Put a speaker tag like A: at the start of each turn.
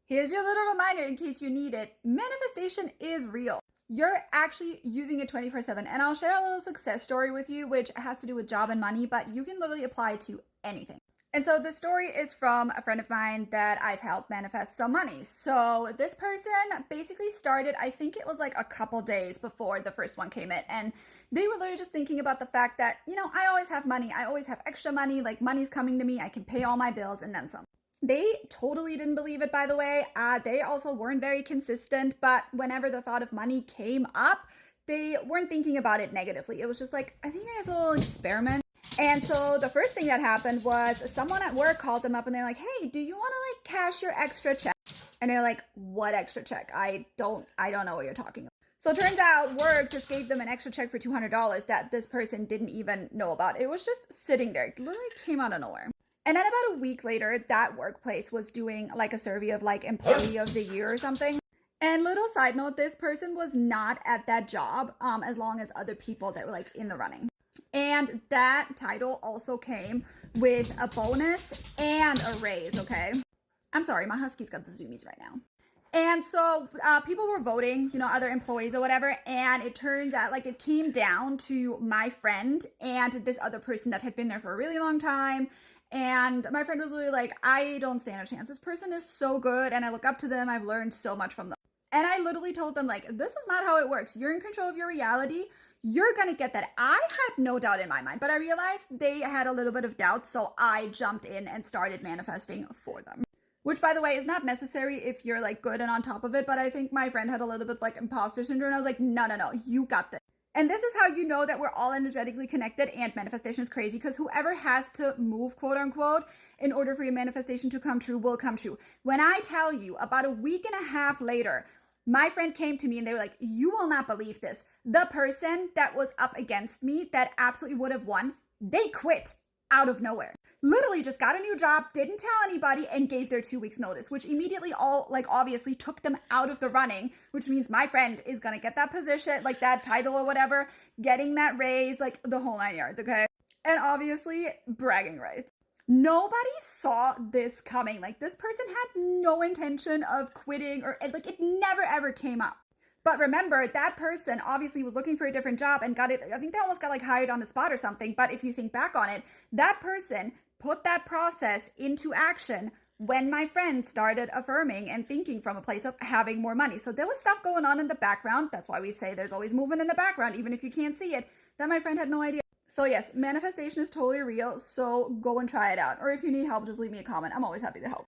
A: Here's your little reminder in case you need it. Manifestation is real. You're actually using it 24/7. And I'll share a little success story with you, which has to do with job and money, but you can literally apply it to anything. And so the story is from a friend of mine that I've helped manifest some money. So this person basically started, I think it was like a couple days before the first one came in. And they were literally just thinking about the fact that, I always have money. I always have extra money. Like money's coming to me. I can pay all my bills and then some. They totally didn't believe it, by the way. They also weren't very consistent, but whenever the thought of money came up, they weren't thinking about it negatively. It was just like, I think it's a little experiment. And so the first thing that happened was someone at work called them up and they're like, hey, do you want to cash your extra check? And they're like, what extra check? I don't know what you're talking about. So it turns out work just gave them an extra check for $200 that this person didn't even know about. It was just sitting there. It literally came out of nowhere. And then about a week later, that workplace was doing a survey of employee of the year or something. And little side note, this person was not at that job as long as other people that were in the running. And that title also came with a bonus and a raise, okay? I'm sorry, my husky's got the zoomies right now. And so people were voting, other employees or whatever. And it turns out it came down to my friend and this other person that had been there for a really long time. And my friend was really like, I don't stand a chance. This person is so good and I look up to them. I've learned so much from them. And I literally told them this is not how it works. You're in control of your reality. You're going to get that. I had no doubt in my mind, but I realized they had a little bit of doubt. So I jumped in and started manifesting for them. Which, by the way, is not necessary if you're good and on top of it. But I think my friend had a little bit imposter syndrome. I was like, no, you got this. And this is how you know that we're all energetically connected and manifestation is crazy, because whoever has to move, quote unquote, in order for your manifestation to come true will come true. When I tell you about a week and a half later, my friend came to me and they were like, you will not believe this. The person that was up against me that absolutely would have won, they quit out of nowhere. Literally just got a new job, didn't tell anybody, and gave their 2 weeks notice, which immediately obviously took them out of the running, which means my friend is going to get that position, that title or whatever, getting that raise, the whole 9 yards, okay? And obviously bragging rights. Nobody saw this coming. This person had no intention of quitting or it never ever came up. But remember, that person obviously was looking for a different job and got it. I think they almost got hired on the spot or something. But if you think back on it, that person put that process into action when my friend started affirming and thinking from a place of having more money. So there was stuff going on in the background. That's why we say there's always movement in the background, even if you can't see it, that my friend had no idea. So yes, manifestation is totally real. So go and try it out. Or if you need help, just leave me a comment. I'm always happy to help.